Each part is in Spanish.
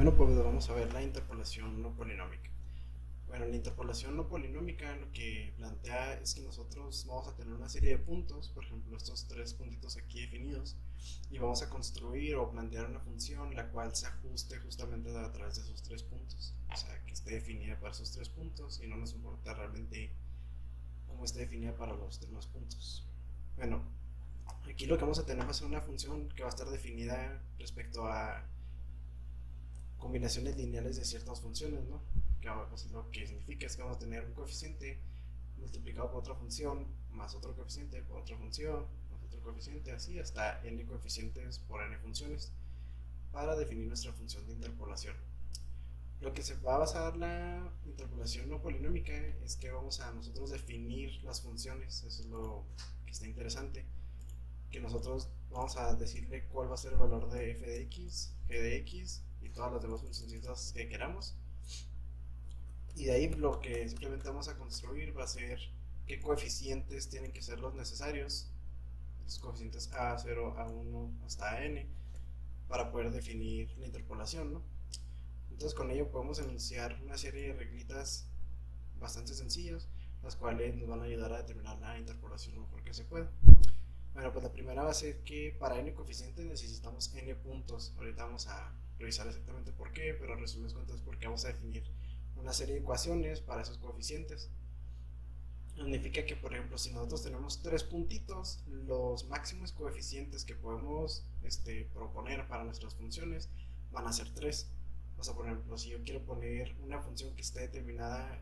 Bueno, pues vamos a ver la interpolación no polinómica. Bueno, la interpolación no polinómica lo que plantea es que nosotros vamos a tener una serie de puntos, por ejemplo estos tres puntitos aquí definidos, y vamos a construir o plantear una función la cual se ajuste justamente a través de esos tres puntos, o sea, que esté definida para esos tres puntos y no nos importa realmente cómo esté definida para los demás puntos. Bueno, aquí lo que vamos a tener va a ser una función que va a estar definida respecto a combinaciones lineales de ciertas funciones, ¿no? Que lo que significa es que vamos a tener un coeficiente multiplicado por otra función, más otro coeficiente por otra función, más otro coeficiente, así hasta n coeficientes por n funciones, para definir nuestra función de interpolación. Lo que se va a basar la interpolación no polinómica es que vamos a nosotros definir las funciones, eso es lo que está interesante, que nosotros vamos a decirle cuál va a ser el valor de f de x, g de x y todas las demás funciones que queramos. Y de ahí lo que simplemente vamos a construir va a ser qué coeficientes tienen que ser los necesarios, los coeficientes a0, a1 hasta n, para poder definir la interpolación, ¿no? Entonces con ello podemos enunciar una serie de reglitas bastante sencillas, las cuales nos van a ayudar a determinar la interpolación o por qué se puede. Bueno, pues la primera va a ser que para n coeficientes necesitamos n puntos. Ahorita vamos a revisar exactamente por qué, pero en resumen cuentas porque vamos a definir una serie de ecuaciones para esos coeficientes. Significa que, por ejemplo, si nosotros tenemos tres puntitos, los máximos coeficientes que podemos proponer para nuestras funciones van a ser tres. O sea, por ejemplo, si yo quiero poner una función que esté determinada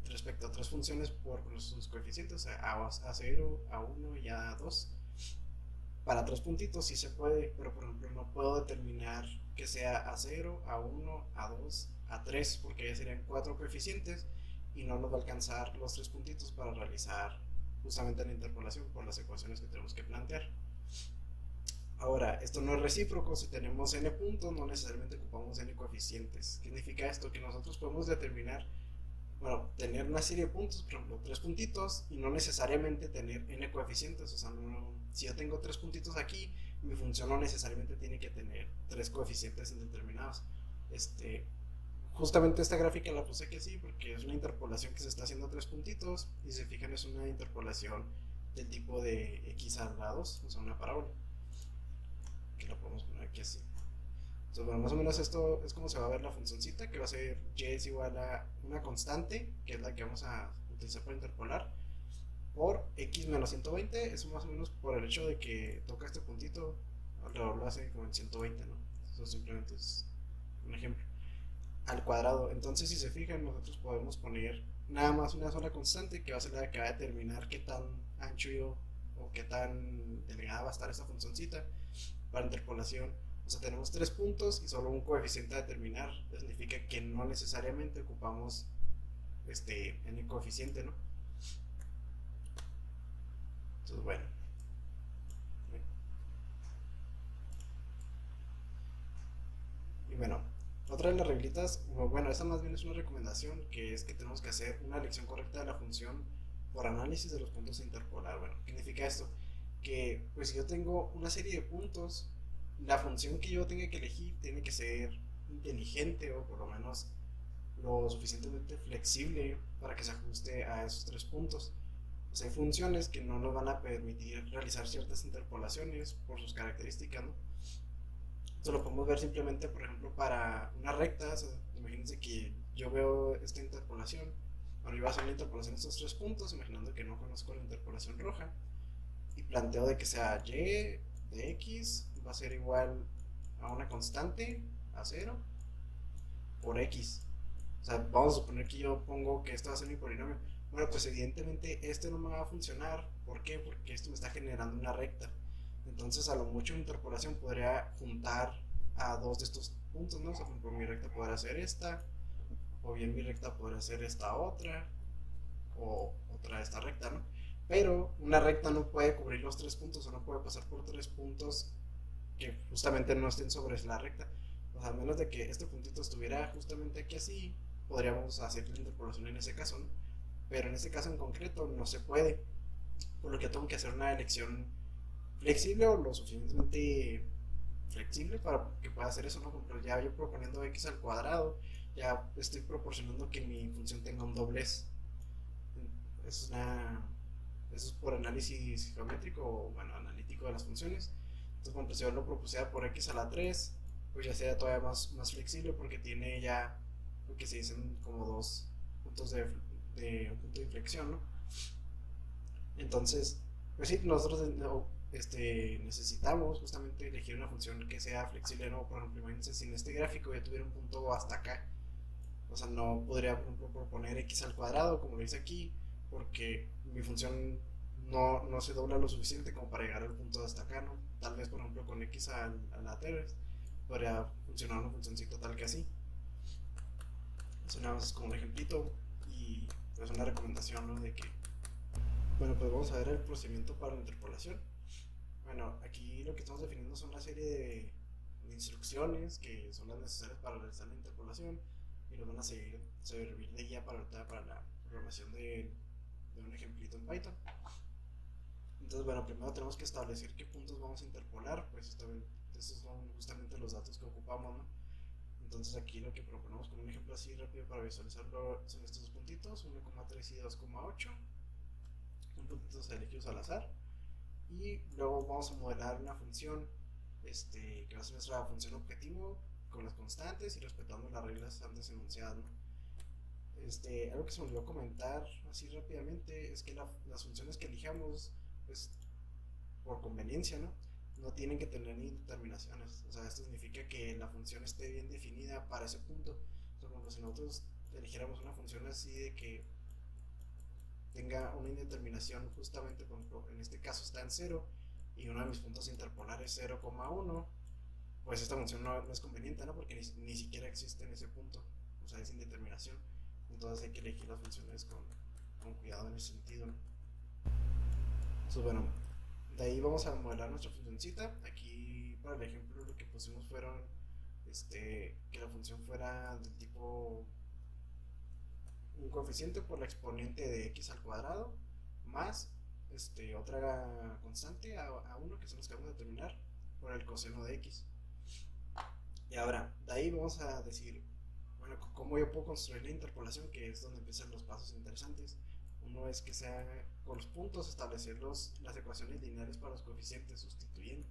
respecto a tres funciones por sus coeficientes, o sea, a0, a1 y a2, para tres puntitos sí se puede, pero por ejemplo no puedo determinar que sea a0, a1, a2, a3, porque ya serían cuatro coeficientes y no nos va a alcanzar los tres puntitos para realizar justamente la interpolación por las ecuaciones que tenemos que plantear. Ahora, esto no es recíproco, si tenemos n puntos no necesariamente ocupamos n coeficientes. ¿Qué significa esto? Que nosotros podemos determinar, bueno, tener una serie de puntos, por ejemplo, tres puntitos, y no necesariamente tener n coeficientes. O sea, si yo tengo tres puntitos aquí, mi función no necesariamente tiene que tener tres coeficientes indeterminados. Justamente esta gráfica la puse aquí así porque es una interpolación que se está haciendo a tres puntitos, y si se fijan es una interpolación del tipo de x a la 2, o sea, una parábola, que la podemos poner aquí así. Entonces, bueno, más o menos esto es como se va a ver la funcióncita, que va a ser y es igual a una constante, que es la que vamos a utilizar para interpolar, por x menos 120, eso más o menos por el hecho de que toca este puntito, alrededor lo hace como en 120, ¿no? Eso simplemente es un ejemplo. Al cuadrado. Entonces, si se fijan, nosotros podemos poner nada más una sola constante, que va a ser la que va a determinar qué tan ancho o qué tan delgada va a estar esta funcióncita para interpolación. O sea, tenemos tres puntos y solo un coeficiente a determinar. Eso significa que no necesariamente ocupamos en el coeficiente, ¿no? Entonces, bueno. Y bueno, otra de las reglitas, bueno, esta más bien es una recomendación, que es que tenemos que hacer una elección correcta de la función por análisis de los puntos a interpolar. Bueno, ¿qué significa esto? Que pues si yo tengo una serie de puntos, la función que yo tenga que elegir tiene que ser inteligente, o por lo menos lo suficientemente flexible para que se ajuste a esos tres puntos. O sea, hay funciones que no nos van a permitir realizar ciertas interpolaciones por sus características, ¿no? Esto lo podemos ver simplemente, por ejemplo, para una recta. O sea, imagínense que yo veo esta interpolación. Bueno, yo voy a hacer la interpolación de estos tres puntos, imaginando que no conozco la interpolación roja, y planteo de que sea y de x va a ser igual a una constante, a 0, por x. O sea, vamos a suponer que yo pongo que esto va a ser mi polinomio. Bueno, pues evidentemente este no me va a funcionar. ¿Por qué? Porque esto me está generando una recta. Entonces, a lo mucho mi interpolación podría juntar a dos de estos puntos, ¿no? O sea, por ejemplo, mi recta podría ser esta, o bien mi recta podría ser esta otra, o otra de esta recta, ¿no? Pero una recta no puede cubrir los tres puntos, o no puede pasar por tres puntos que justamente no estén sobre la recta. O sea, a menos de que este puntito estuviera justamente aquí así, podríamos hacer la interpolación en ese caso, ¿no? Pero en este caso en concreto no se puede, por lo que tengo que hacer una elección flexible o lo suficientemente flexible para que pueda hacer eso, ¿no? Por ejemplo, ya yo proponiendo x al cuadrado, ya estoy proporcionando que mi función tenga un doblez. Es una, eso es por análisis geométrico o, bueno, analítico de las funciones. Entonces, bueno, pues si yo lo propusiera por x a la 3, pues ya sería todavía más flexible porque tiene ya lo que se dicen como dos puntos de un punto de inflexión, ¿no? Entonces, pues sí, nosotros necesitamos justamente elegir una función que sea flexible, ¿no? Por ejemplo, imagínense si en este gráfico ya tuviera un punto hasta acá. O sea, no podría, por ejemplo, proponer x al cuadrado, como lo dice aquí, porque mi función no se dobla lo suficiente como para llegar al punto de hasta acá, ¿no? Tal vez, por ejemplo, con x a la 3 podría funcionar una funcióncita tal que así. Eso nada más es como un ejemplito y pues una recomendación, ¿no? De que, bueno, pues vamos a ver el procedimiento para la interpolación. Bueno, aquí lo que estamos definiendo son una serie de instrucciones que son las necesarias para realizar la interpolación y nos van a servir de guía para la programación de un ejemplito en Python. Entonces, bueno, primero tenemos que establecer qué puntos vamos a interpolar, pues estos son justamente los datos que ocupamos, ¿no? Entonces aquí lo que proponemos como un ejemplo así rápido para visualizarlo son estos dos puntitos, 1,3 y 2,8, son puntitos elegidos al azar. Y luego vamos a modelar una función que va a ser nuestra función objetivo con las constantes y respetando las reglas antes enunciadas, ¿no? Algo que se me olvidó comentar así rápidamente es que las funciones que elijamos, pues por conveniencia, no tienen que tener ni determinaciones. O sea, esto significa que la función esté bien definida para ese punto. O sea, como si nosotros eligiéramos una función así de que tenga una indeterminación justamente, por ejemplo, en este caso está en 0 y uno de mis puntos interpolares es 0,1, pues esta función no es conveniente, ¿no? Porque ni siquiera existe en ese punto, o sea, es indeterminación. Entonces hay que elegir las funciones con cuidado en ese sentido, ¿no? Entonces, bueno, de ahí vamos a modelar nuestra funcioncita. Aquí, para el ejemplo, lo que pusimos fueron que la función fuera del tipo un coeficiente por la exponente de x al cuadrado más otra constante a 1 que son los que vamos a determinar por el coseno de x. Y ahora, de ahí vamos a decir, bueno, ¿cómo yo puedo construir la interpolación? Que es donde empiezan los pasos interesantes. Uno es que sea con los puntos establecer las ecuaciones lineales para los coeficientes sustituyendo.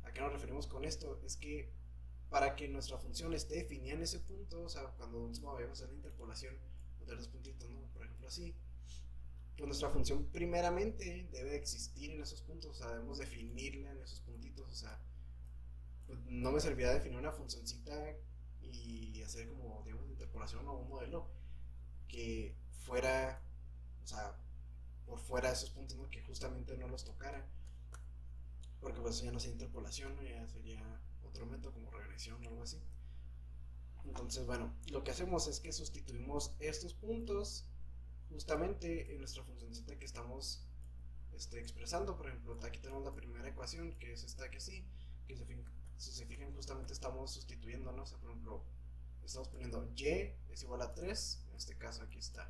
¿A qué nos referimos con esto? Es que para que nuestra función esté definida en ese punto, o sea, cuando vayamos a hacer la interpolación de los puntitos, ¿no? Por ejemplo, así, pues nuestra función primeramente debe existir en esos puntos, o sea, debemos definirla en esos puntitos, o sea, pues no me serviría definir una funcioncita y hacer como, digamos, interpolación o un modelo que fuera, o sea, por fuera de esos puntos, ¿no? Que justamente no los tocara, porque pues eso ya no sería interpolación, ¿no? Ya sería otro método como regresión o algo así. Entonces, bueno, lo que hacemos es que sustituimos estos puntos justamente en nuestra funcióncita que estamos expresando. Por ejemplo, aquí tenemos la primera ecuación, que es esta que sí, que si se fijan justamente estamos sustituyendo, ¿no? O sea, por ejemplo, estamos poniendo y es igual a 3, en este caso aquí está.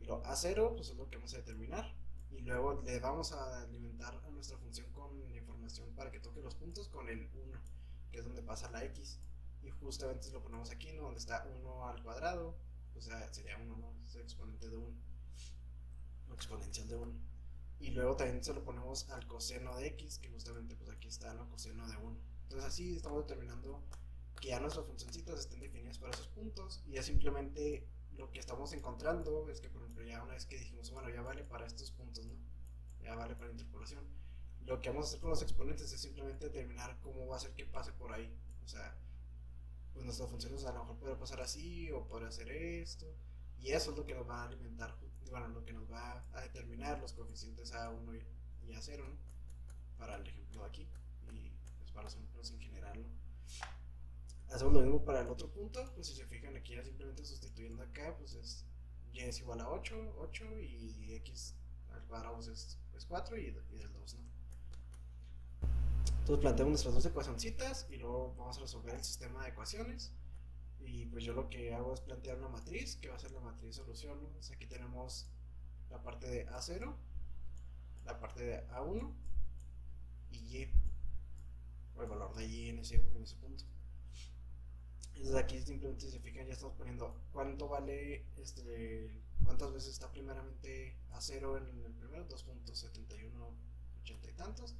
Y lo a0, pues es lo que vamos a determinar. Y luego le vamos a alimentar a nuestra función con información para que toque los puntos con el 1, que es donde pasa la x. Y justamente lo ponemos aquí, ¿no? Donde está 1 al cuadrado, o sea, sería 1, ¿no? Es el exponente de 1, o exponencial de 1. Y luego también se lo ponemos al coseno de x, que justamente pues aquí está, ¿no? Coseno de 1. Entonces así estamos determinando que ya nuestras funcioncitas estén definidas para esos puntos y ya simplemente lo que estamos encontrando es que, por ejemplo, ya una vez que dijimos, bueno, ya vale para estos puntos, ¿no? Ya vale para la interpolación. Lo que vamos a hacer con los exponentes es simplemente determinar cómo va a ser que pase por ahí. O sea, pues nuestras funciones a lo mejor puede pasar así o puede hacer esto. Y eso es lo que nos va a alimentar, bueno, lo que nos va a determinar los coeficientes A1 y A0, ¿no? Para el ejemplo de aquí y pues para los ejemplos en general, ¿no? Hacemos lo mismo para el otro punto, pues si se fijan aquí ya simplemente sustituyendo acá, pues y es igual a 8, 8 y x al cuadrado es 4 y del 2, ¿no? Entonces planteamos nuestras dos ecuacioncitas y luego vamos a resolver el sistema de ecuaciones. Y pues yo lo que hago es plantear una matriz, que va a ser la matriz solución, ¿no? Pues aquí tenemos la parte de A0, la parte de A1 y Y. el valor de y en ese punto. Entonces aquí simplemente, si se fijan, ya estamos poniendo cuánto vale, cuántas veces está primeramente a 0 en el primero, 2.7180 y tantos.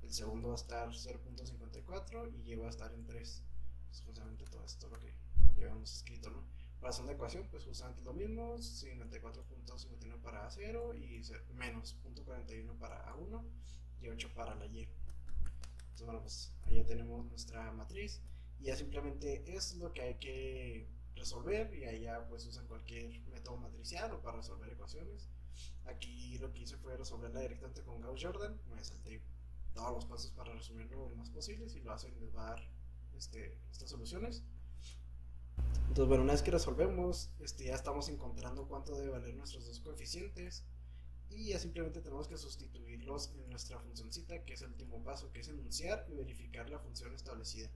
El segundo va a estar 0.54 y y va a estar en 3. Pues justamente todo esto lo que llevamos escrito, ¿no? Para la segunda ecuación, pues justamente lo mismo, 54.51 para A0 y menos 0.41 para A1 y 8 para la Y. Entonces, bueno, pues ahí ya tenemos nuestra matriz y ya simplemente es lo que hay que resolver y ahí ya pues usan cualquier método matricial o para resolver ecuaciones. Aquí lo que hice fue resolverla directamente con Gauss-Jordan, me salté todos los pasos para resumirlo lo más posible. Si lo hacen les va a dar estas soluciones. Entonces, bueno, una vez que resolvemos, ya estamos encontrando cuánto debe valer nuestros dos coeficientes y ya simplemente tenemos que sustituirlos en nuestra funcioncita, que es el último paso, que es enunciar y verificar la función establecida.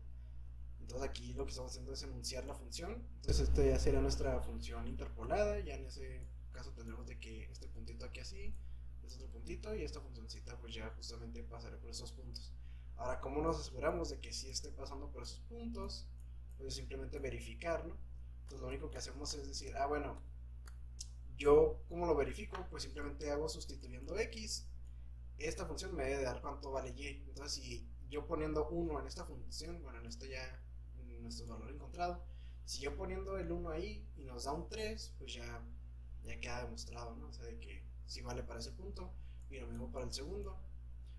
Entonces aquí lo que estamos haciendo es enunciar la función. Entonces esta ya sería nuestra función interpolada. Ya en ese caso tendremos de que este puntito aquí así, este otro puntito, y esta funcioncita pues ya justamente pasará por esos puntos. Ahora, ¿cómo nos aseguramos de que sí esté pasando por esos puntos? Pues simplemente verificar, ¿no? Entonces lo único que hacemos es decir, bueno, yo ¿cómo lo verifico? Pues simplemente hago sustituyendo x. Esta función me debe dar cuánto vale y. Entonces si yo poniendo 1 en esta función, bueno, en esto ya, en nuestro valor encontrado, si yo poniendo el 1 ahí y nos da un 3, pues ya queda demostrado, ¿no? O sea, de que sí vale para ese punto y lo mismo para el segundo.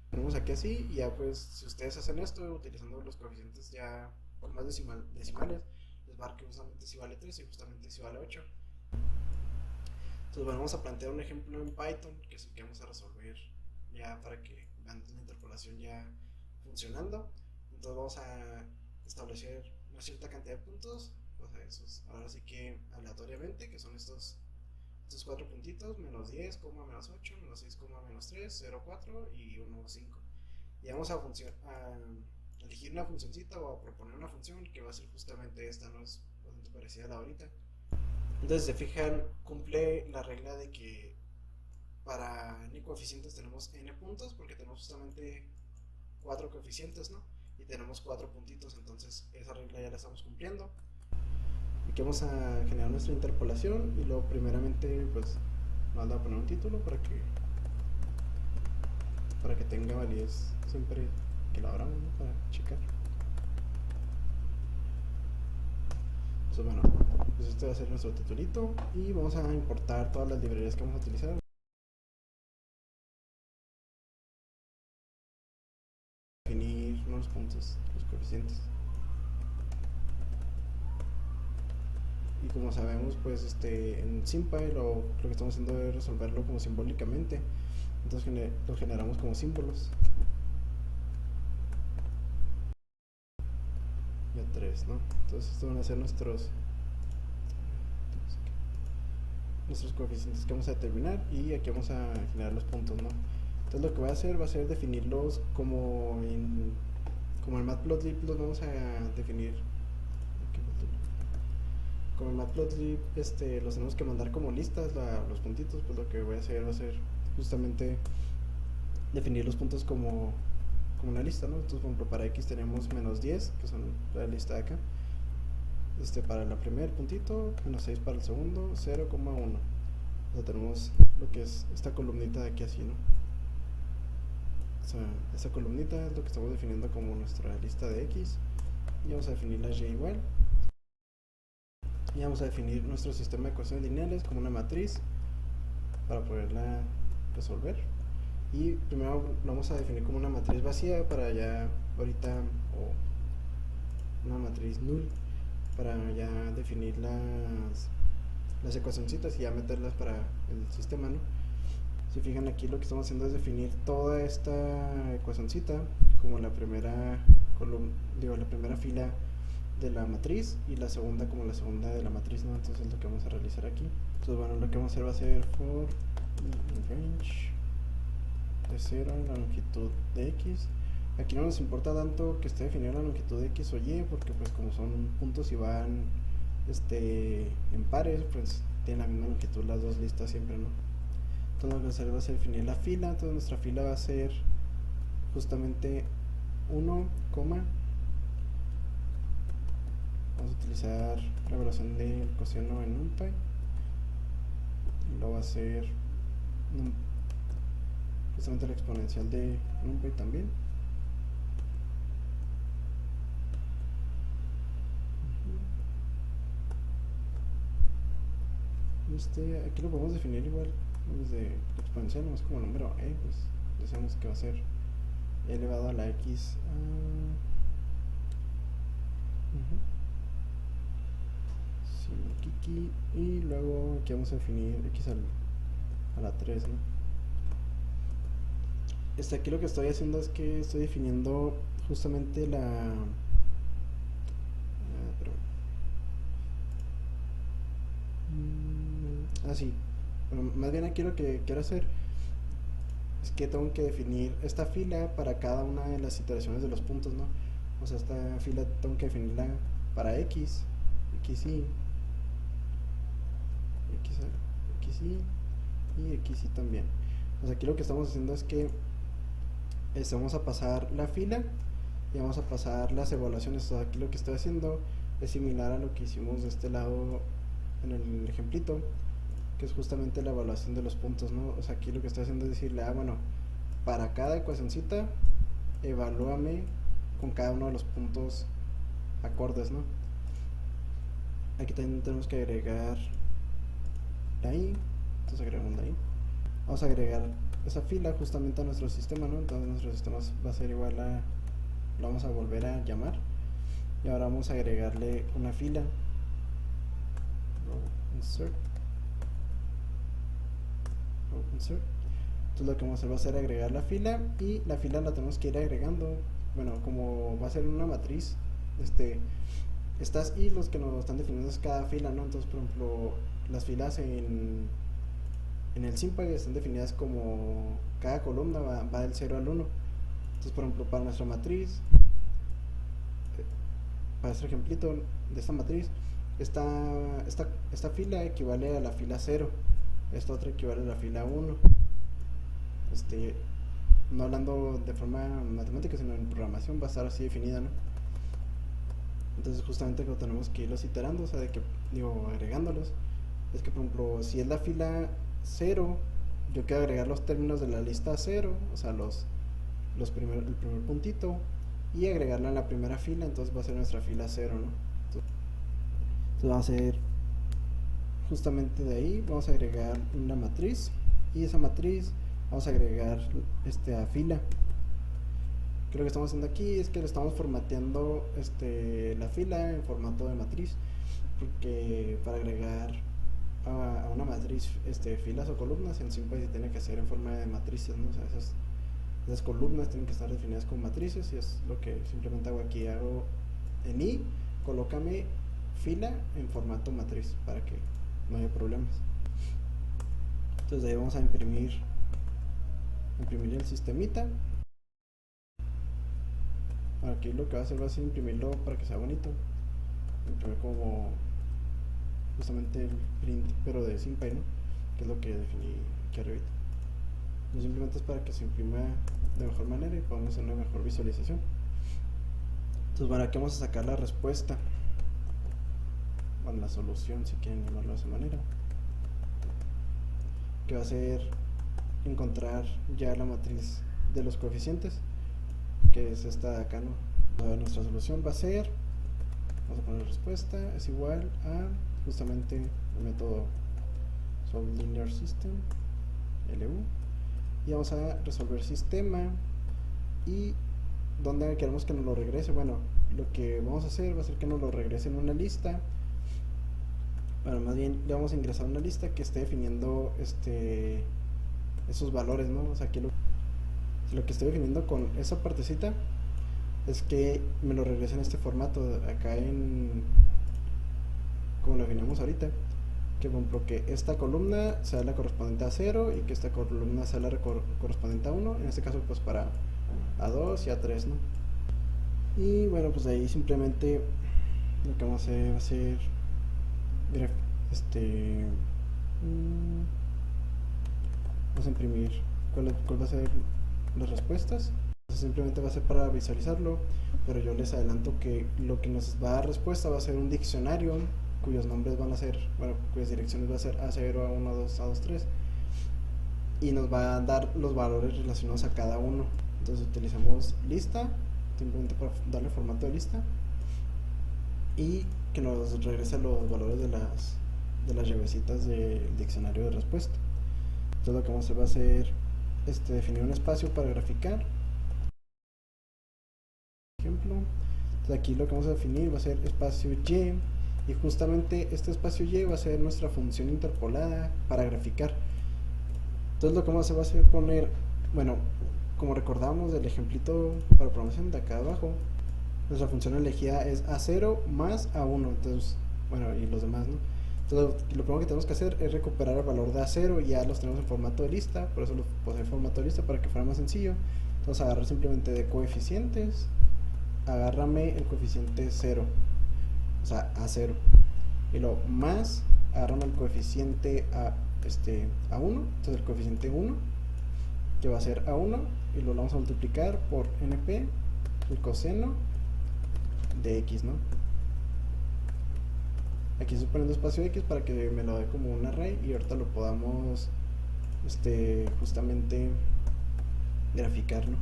Ponemos aquí así y ya pues si ustedes hacen esto utilizando los coeficientes ya con más decimales, les va a dar que justamente si vale 3 y justamente si vale 8. Entonces bueno, vamos a plantear un ejemplo en Python, que es el que vamos a resolver ya para que vean la interpolación ya funcionando. Entonces vamos a establecer una cierta cantidad de puntos, o sea, esos, ahora sí que aleatoriamente, que son estos 4 puntitos, menos 10, menos 8, menos 6, menos 3, 0, 4 y 1, 5. Y vamos a elegir una funcioncita o a proponer una función que va a ser justamente esta, ¿no? Es bastante parecida a la ahorita. Entonces, se fijan, cumple la regla de que para n coeficientes tenemos n puntos, porque tenemos justamente 4 coeficientes, ¿no? Y tenemos 4 puntitos, entonces esa regla ya la estamos cumpliendo. Aquí vamos a generar nuestra interpolación y luego primeramente pues vamos a poner un título para que tenga validez siempre que lo abramos, ¿no? Para checar. Entonces bueno, pues este va a ser nuestro titulito y vamos a importar todas las librerías que vamos a utilizar. Definir unos puntos, los coeficientes. Y como sabemos, pues en SymPy lo que estamos haciendo es resolverlo como simbólicamente. Entonces lo generamos como símbolos. Ya 3, ¿no? Entonces estos van a ser nuestros coeficientes que vamos a determinar y aquí vamos a generar los puntos, ¿no? Entonces lo que voy a hacer va a ser definirlos como en Matplotlib los vamos a definir. Como en Matplotlib los tenemos que mandar como listas los puntitos, pues lo que voy a hacer va a ser justamente definir los puntos como una lista, ¿no? Entonces, por ejemplo, para x tenemos menos 10, que son la lista de acá. Para el primer puntito, menos 6 para el segundo, 0,1. O sea, tenemos lo que es esta columnita de aquí así, ¿no? O sea, esta columnita es lo que estamos definiendo como nuestra lista de x. Y vamos a definir la y igual. Y vamos a definir nuestro sistema de ecuaciones lineales como una matriz para poderla resolver. Y primero lo vamos a definir como una matriz vacía para ya ahorita, o una matriz null, para ya definir las ecuacioncitas y ya meterlas para el sistema, ¿no? Si fijan aquí lo que estamos haciendo es definir toda esta ecuacioncita como la primera la primera fila de la matriz y la segunda como la segunda de la matriz, ¿no? Entonces es lo que vamos a realizar aquí. Entonces bueno, lo que vamos a hacer va a ser for range de 0 en la longitud de x. Aquí no nos importa tanto que esté definida la longitud de x o y, porque pues como son puntos y van en pares, pues tienen la misma longitud las dos listas siempre, ¿no? Entonces lo que vamos a hacer va a ser definir la fila. Entonces nuestra fila va a ser justamente 1, coma. Vamos a utilizar la evaluación del coseno en NumPy. Y lo va a hacer justamente la exponencial de NumPy también. Aquí lo podemos definir igual desde exponencial, no es como número pues decimos que va a ser elevado a la x. Sí, y luego aquí vamos a definir x a la 3, ¿no? Aquí lo que estoy haciendo es que estoy definiendo justamente la... sí. Bueno, más bien aquí lo que quiero hacer es que tengo que definir esta fila para cada una de las iteraciones de los puntos, ¿no? O sea, esta fila tengo que definirla para x, xy, xy y xy también. O sea, aquí lo que estamos haciendo es que vamos a pasar la fila y vamos a pasar las evaluaciones. O sea, aquí lo que estoy haciendo es similar a lo que hicimos de este lado en el ejemplito, que es justamente la evaluación de los puntos, ¿no? O sea, aquí lo que estoy haciendo es decirle, bueno, para cada ecuacioncita, evalúame con cada uno de los puntos acordes, ¿no? Aquí también tenemos que agregar la i, entonces agregamos la i. Vamos a agregar esa fila justamente a nuestro sistema, ¿no? Entonces nuestro sistema va a ser igual a, lo vamos a volver a llamar, y ahora vamos a agregarle una fila. Insert. Entonces lo que vamos a hacer va a ser agregar la fila, y la fila la tenemos que ir agregando, bueno, como va a ser una matriz, estas y los que nos están definiendo es cada fila, ¿no? Entonces, por ejemplo, las filas en el SymPy están definidas como cada columna va del 0 al 1. Entonces, por ejemplo, para nuestra matriz, para este ejemplito de esta matriz, esta fila equivale a la fila 0, esta otra equivale a la fila 1. No hablando de forma matemática, sino en programación va a estar así definida, ¿no? Entonces justamente lo tenemos que irlos iterando, o sea, agregándolos. Es que, por ejemplo, si es la fila 0, yo quiero agregar los términos de la lista 0, o sea, el primer puntito, y agregarla en la primera fila. Entonces va a ser nuestra fila 0, ¿no? Entonces va a ser justamente de ahí, vamos a agregar una matriz, y esa matriz vamos a agregar a fila. Que lo que estamos haciendo aquí es que le estamos formateando la fila en formato de matriz, porque para agregar a una matriz filas o columnas en SymPy se tiene que hacer en forma de matrices, ¿no? O sea, esas columnas tienen que estar definidas como matrices, y es lo que simplemente hago aquí. Hago en i, colócame fila en formato matriz para que no haya problemas. Entonces de ahí vamos a imprimir el sistemita. Aquí lo que va a hacer va a ser imprimirlo para que sea bonito, imprimir como justamente el print pero de SymPy, ¿no? Que es lo que definí aquí arriba. No simplemente es para que se imprima de mejor manera y podamos hacer una mejor visualización. Entonces, bueno, aquí vamos a sacar la respuesta, bueno, la solución, si quieren llamarlo de esa manera, que va a ser encontrar ya la matriz de los coeficientes, que es esta de acá, ¿no? Nuestra solución va a ser, vamos a poner respuesta, es igual a justamente el método SolveLinear System, LU, y vamos a resolver sistema, y donde queremos que nos lo regrese. Bueno, lo que vamos a hacer va a ser que nos lo regrese en una lista. Bueno, más bien le vamos a ingresar una lista que esté definiendo esos valores, ¿no? O sea, aquí lo que estoy definiendo con esa partecita es que me lo regrese en este formato acá, como lo definimos ahorita, que por ejemplo que esta columna sea la correspondiente a 0 y que esta columna sea la correspondiente a 1, en este caso pues para A2 y A3, ¿no? Y bueno, pues ahí simplemente lo que vamos a hacer va a ser vamos a imprimir cuál va a ser las respuestas. entonces simplemente va a ser para visualizarlo, pero yo les adelanto que lo que nos va a dar respuesta va a ser un diccionario cuyos nombres van a ser, bueno, cuyas direcciones va a ser A0, A1, A2, A2, 3, y nos va a dar los valores relacionados a cada uno. Entonces utilizamos lista, simplemente para darle formato de lista, y que nos regrese los valores de las llavecitas del diccionario de respuesta. Entonces lo que vamos a hacer va a ser definir un espacio para graficar. Ejemplo, entonces aquí lo que vamos a definir va a ser espacio y, y justamente este espacio y va a ser nuestra función interpolada para graficar. Entonces lo que vamos a hacer va a ser poner, bueno, como recordamos del ejemplito para programación de acá abajo, nuestra función elegida es A0 más A1, entonces, bueno, y los demás, ¿no? Entonces lo primero que tenemos que hacer es recuperar el valor de A0, y ya los tenemos en formato de lista, por eso los puse en formato de lista para que fuera más sencillo. Entonces agarrar simplemente de coeficientes, agárrame el coeficiente 0, o sea, A0, y luego más, agárrame el coeficiente A1, entonces el coeficiente 1, que va a ser A1, y lo vamos a multiplicar por NP, el coseno de X, ¿no? Aquí estoy poniendo espacio X para que me lo dé como un array, y ahorita lo podamos justamente graficar, ¿no?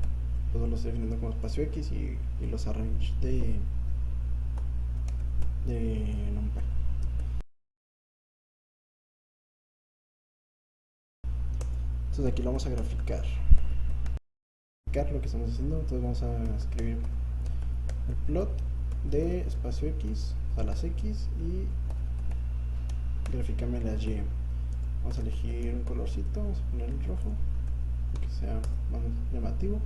Pues lo estoy definiendo como espacio X y los arrange de NumPy. Entonces aquí lo vamos a graficar lo que estamos haciendo. Entonces vamos a escribir el plot de espacio X a las X y grafícame la Y. Vamos a elegir un colorcito, vamos a poner el rojo, que sea más llamativo.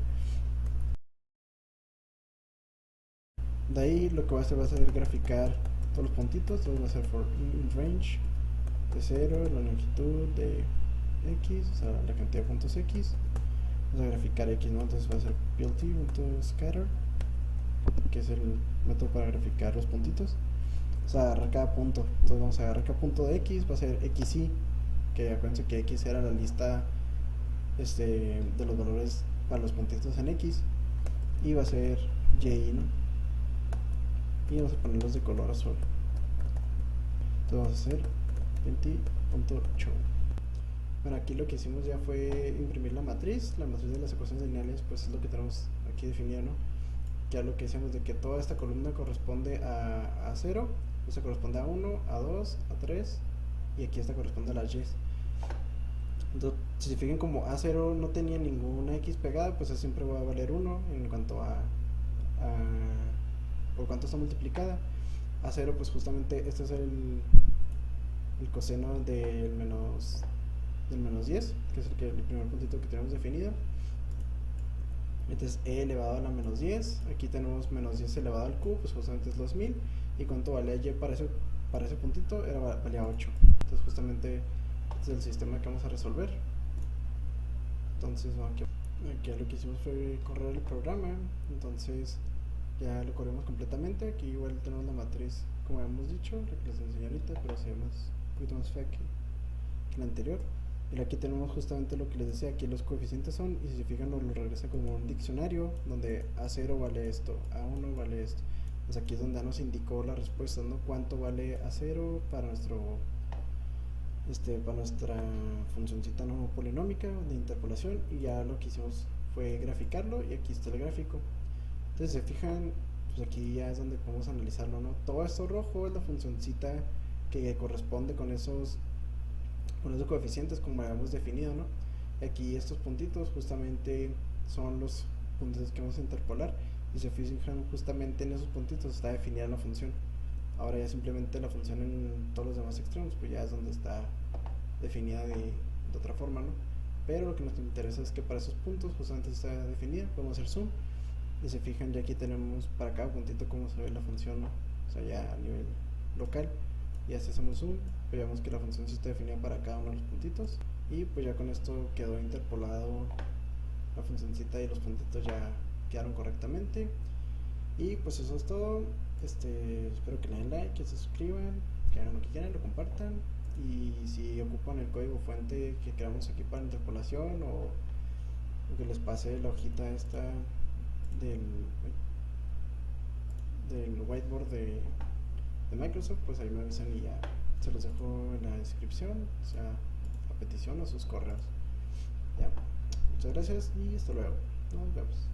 De ahí lo que va a hacer va a ser graficar todos los puntitos. Entonces va a ser for in range de 0, la longitud de X, o sea, la cantidad de puntos X. Vamos a graficar X, ¿no? Entonces va a ser plt.scatter, que es el método para graficar los puntitos. O sea, agarrar cada punto. Entonces vamos a agarrar cada punto de X, va a ser XY, que acuérdense que X era la lista de los valores para los puntitos en X, y va a ser Y, ¿no? Y vamos a ponerlos de color azul. Entonces vamos a hacer plt.show. Bueno, aquí lo que hicimos ya fue imprimir la matriz de las ecuaciones lineales, pues es lo que tenemos aquí definido, ¿no? Ya lo que decíamos de que toda esta columna corresponde a 0, esta corresponde a 1, a 2, a 3, y aquí esta corresponde a las Y. Entonces, si se fijan, como A0 no tenía ninguna X pegada, pues eso siempre va a valer 1 en cuanto a por cuánto está multiplicada. A0, pues justamente este es el coseno del menos 10, que es el primer puntito que tenemos definido. Entonces e elevado a la menos 10, aquí tenemos menos 10 elevado al q, pues justamente es los 1000, y cuánto valía y para ese puntito valía 8. Entonces justamente este es el sistema que vamos a resolver. Entonces aquí lo que hicimos fue correr el programa. Entonces ya lo corremos completamente. Aquí igual tenemos la matriz como habíamos dicho, la que les enseñé ahorita, pero se ve un poquito más fea que la anterior. Y aquí tenemos justamente lo que les decía, aquí los coeficientes son, y si se fijan nos lo regresa como un diccionario, donde A0 vale esto, A1 vale esto. Pues aquí es donde ya nos indicó la respuesta, ¿no? Cuánto vale A0 para para nuestra funcioncita no polinómica de interpolación, y ya lo que hicimos fue graficarlo, y aquí está el gráfico. Entonces, si se fijan, pues aquí ya es donde podemos analizarlo, ¿no? Todo esto rojo es la funcioncita que corresponde con esos coeficientes como habíamos definido, ¿no? Aquí estos puntitos justamente son los puntitos que vamos a interpolar, y si se fijan, justamente en esos puntitos está definida la función. Ahora ya simplemente la función en todos los demás extremos, pues ya es donde está definida de otra forma, ¿no? Pero lo que nos interesa es que para esos puntos justamente está definida. Podemos hacer zoom, y se fijan, ya aquí tenemos para cada puntito cómo se ve la función, ¿no? O sea, ya a nivel local. Y así hacemos zoom, pues vemos que la función sí está definida para cada uno de los puntitos, y pues ya con esto quedó interpolado la funcioncita, y los puntitos ya quedaron correctamente. Y pues eso es todo. Espero que le den like, que se suscriban, que hagan lo que quieran, lo compartan, y si ocupan el código fuente que creamos aquí para interpolación, o que les pase la hojita esta del, del whiteboard de Microsoft, pues ahí me avisan y ya se los dejo en la descripción, o sea, a petición o sus correos. Ya, muchas gracias y hasta luego. Nos vemos.